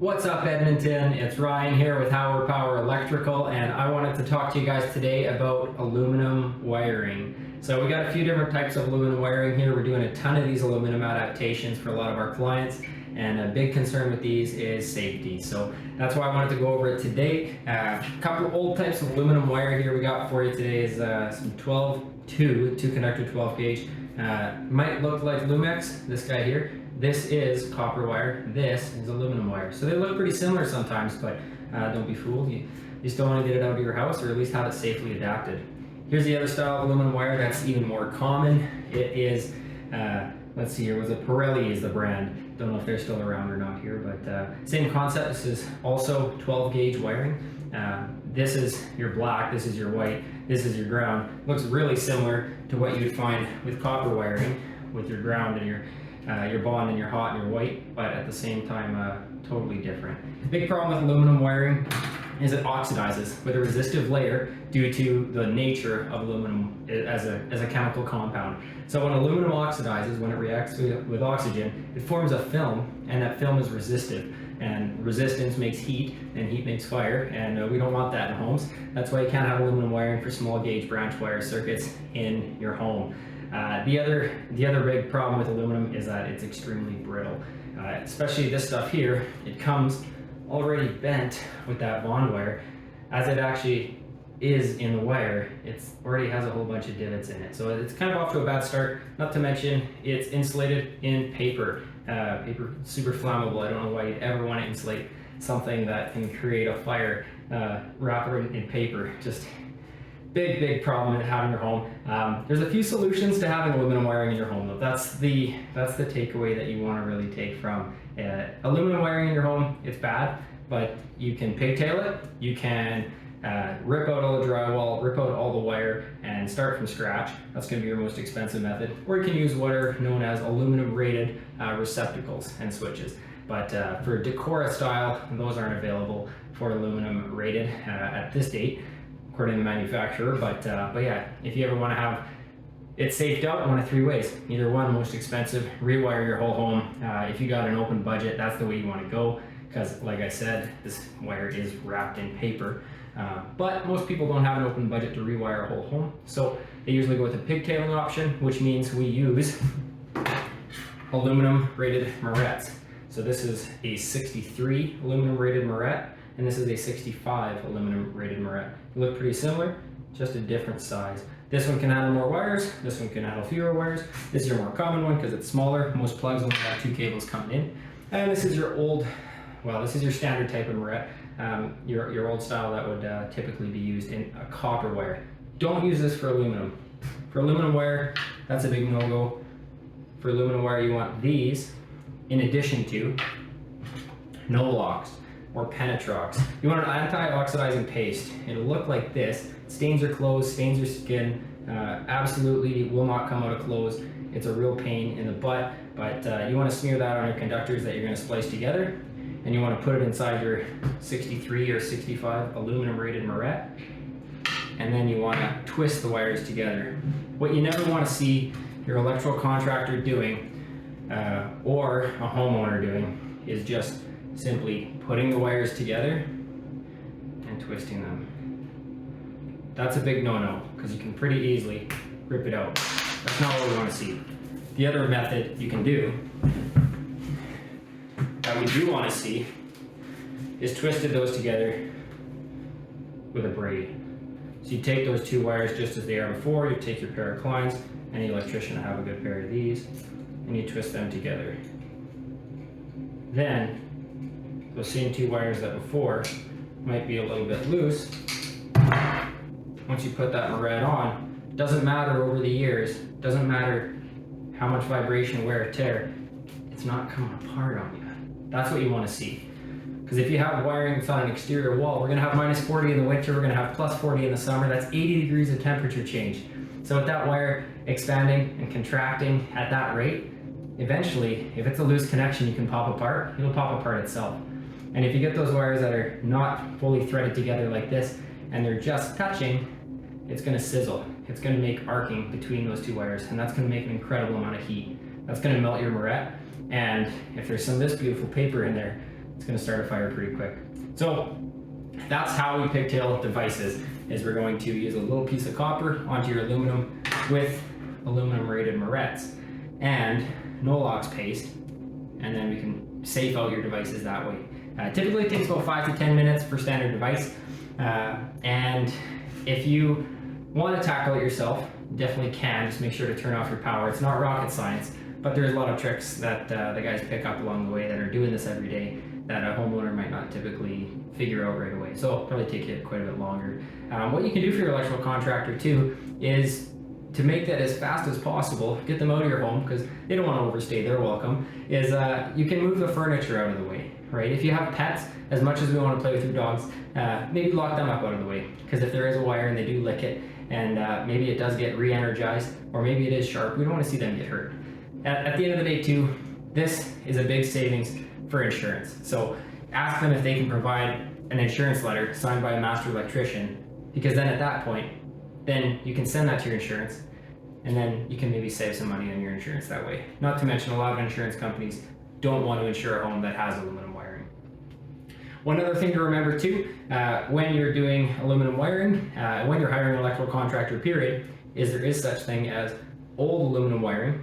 What's up, Edmonton? It's Ryan here with Hauer Power Electrical, and I wanted to talk to you guys today about aluminum wiring. So we got a few different types of aluminum wiring here. We're doing a ton of these aluminum adaptations for a lot of our clients, and a big concern with these is safety. So that's why I wanted to go over it today. A couple of old types of aluminum wire here we got for you today is some 2 conductor 12 gauge. Might look like Lumex, this guy here. This is copper wire, this is aluminum wire. So they look pretty similar sometimes, but don't be fooled. You still want to get it out of your house, or at least have it safely adapted. Here's the other style of aluminum wire that's even more common. It is, let's see here, was it Pirelli is the brand. Don't know if they're still around or not here, but same concept. This is also 12 gauge wiring. This is your black, this is your white, this is your ground. Looks really similar to what you'd find with copper wiring, with your ground and your bond and your hot and your white, but at the same time totally different. The big problem with aluminum wiring is it oxidizes with a resistive layer due to the nature of aluminum as a chemical compound. So when aluminum oxidizes, when it reacts with oxygen, it forms a film, and that film is resistive. And resistance makes heat, and heat makes fire, and we don't want that in homes. That's why you can't have aluminum wiring for small gauge branch wire circuits in your home. The other big problem with aluminum is that it's extremely brittle. Especially this stuff here, it comes already bent with that bond wire. As it actually is in the wire, it already has a whole bunch of divots in it. So it's kind of off to a bad start, not to mention it's insulated in paper. Paper, super flammable. I don't know why you'd ever want to insulate something that can create a fire, wrap it in paper. Just big problem in having your home. There's a few solutions to having aluminum wiring in your home though. That's the takeaway that you want to really take from aluminum wiring in your home. It's bad, but you can pigtail it. You can rip out all the drywall, rip out all the wire, and start from scratch. That's going to be your most expensive method. Or you can use what are known as aluminum rated receptacles and switches. But for Decora style, those aren't available for aluminum rated at this date, according to the manufacturer. But yeah, if you ever want to have it safed up, one of three ways. Either one, most expensive, rewire your whole home. If you got an open budget, that's the way you want to go, because like I said, this wire is wrapped in paper. But most people don't have an open budget to rewire a whole home, so they usually go with a pigtailing option, which means we use aluminum rated morettes. So this is a 63 aluminum rated moret, and this is a 65 aluminum rated moret. They look pretty similar, just a different size. This one can handle more wires, this one can handle fewer wires. This is your more common one because it's smaller. Most plugs only have 2 cables coming in. And this is your old, well, this is your standard type of moret. Your old style that would typically be used in a copper wire. Don't use this for aluminum. For aluminum wire, that's a big no-go. For aluminum wire, you want these in addition to no-locks or Penetrox. You want an anti-oxidizing paste. It'll look like this. Stains your clothes, stains your skin, absolutely will not come out of clothes. It's a real pain in the butt, but you want to smear that on your conductors that you're going to splice together, and you want to put it inside your 63 or 65 aluminum rated moret, and then you want to twist the wires together. What you never want to see your electrical contractor doing or a homeowner doing is just simply putting the wires together and twisting them. That's a big no-no, because you can pretty easily rip it out. That's not what we want to see. The other method you can do that we do want to see is twisted those together with a braid. So you take those 2 wires just as they are before, you take your pair of Kleins, any electrician will have a good pair of these, and you twist them together. Then, those same 2 wires that before might be a little bit loose. Once you put that moret on, doesn't matter over the years, doesn't matter how much vibration, wear, or tear, it's not coming apart on you. That's what you want to see. Because if you have wiring that's on an exterior wall, we're going to have -40 in the winter, we're going to have +40 in the summer. That's 80 degrees of temperature change. So with that wire expanding and contracting at that rate, eventually, if it's a loose connection you can pop apart, it'll pop apart itself. And if you get those wires that are not fully threaded together like this, and they're just touching, it's going to sizzle. It's going to make arcing between those 2 wires, and that's going to make an incredible amount of heat. That's going to melt your moret, and if there's some of this beautiful paper in there, it's going to start a fire pretty quick. So that's how we pigtail devices, is we're going to use a little piece of copper onto your aluminum with aluminum rated morettes and Nolox paste, and then we can safe out your devices that way. Typically it takes about 5 to 10 minutes for standard device, and if you want to tackle it yourself, definitely can. Just make sure to turn off your power. It's not rocket science, but there's a lot of tricks that the guys pick up along the way that are doing this every day that a homeowner might not typically figure out right away. So it'll probably take you quite a bit longer. What you can do for your electrical contractor too is to make that as fast as possible, get them out of your home because they don't want to overstay their welcome, is you can move the furniture out of the way, right? If you have pets, as much as we want to play with your dogs, maybe lock them up out of the way, because if there is a wire and they do lick it, and maybe it does get re-energized, or maybe it is sharp, we don't want to see them get hurt. At the end of the day too, this is a big savings for insurance. So ask them if they can provide an insurance letter signed by a master electrician, because then at that point, then you can send that to your insurance, and then you can maybe save some money on your insurance that way. Not to mention, a lot of insurance companies don't want to insure a home that has aluminum wiring. One other thing to remember too, when you're doing aluminum wiring, when you're hiring an electrical contractor period, is there is such thing as old aluminum wiring,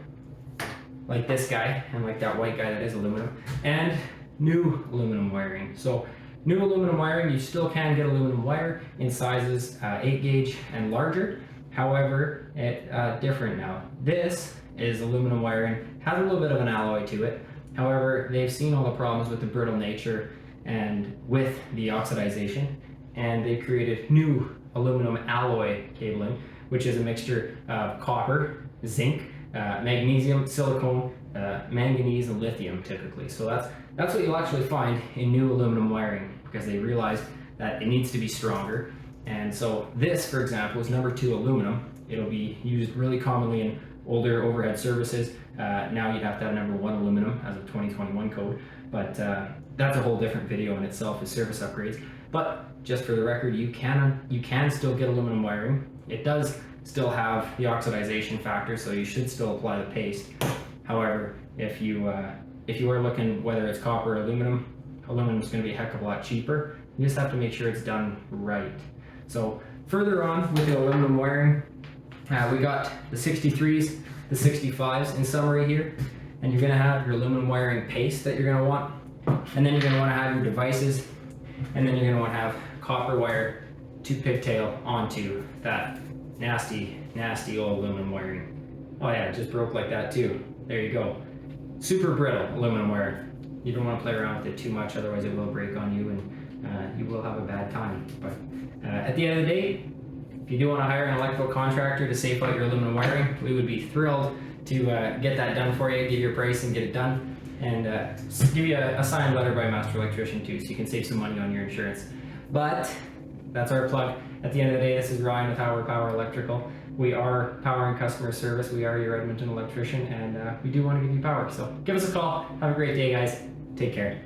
like this guy, and like that white guy that is aluminum, and new aluminum wiring. So new aluminum wiring, you still can get aluminum wire in sizes 8 gauge and larger. However, it's different now. This is aluminum wiring, has a little bit of an alloy to it. However, they've seen all the problems with the brittle nature and with the oxidization, and they created new aluminum alloy cabling, which is a mixture of copper, zinc, magnesium, silicone, manganese, and lithium typically. So that's what you'll actually find in new aluminum wiring, because they realized that it needs to be stronger. And so this, for example, is number 2 aluminum. It'll be used really commonly in older overhead services. Now you'd have to have number 1 aluminum as a 2021 code, but that's a whole different video in itself, is service upgrades. But just for the record, you can still get aluminum wiring. It does still have the oxidization factor, so you should still apply the paste. However, if you are looking whether it's copper or aluminum, aluminum is going to be a heck of a lot cheaper. You just have to make sure it's done right. So further on with the aluminum wiring, we got the 63s, the 65s in summary here, and you're going to have your aluminum wiring paste that you're going to want, and then you're going to want to have your devices, and then you're going to want to have copper wire to pigtail onto that nasty, nasty old aluminum wiring. Oh yeah, it just broke like that too. There you go. Super brittle aluminum wire. You don't want to play around with it too much, otherwise it will break on you and you will have a bad time. But at the end of the day, if you do want to hire an electrical contractor to safe out your aluminum wiring, we would be thrilled to get that done for you, give you a price and get it done, and give you a signed letter by a master electrician too, so you can save some money on your insurance. But that's our plug. At the end of the day, this is Ryan with Hauer Power Electrical. We are power and customer service. We are your Edmonton electrician, and we do want to give you power. So give us a call. Have a great day, guys. Take care.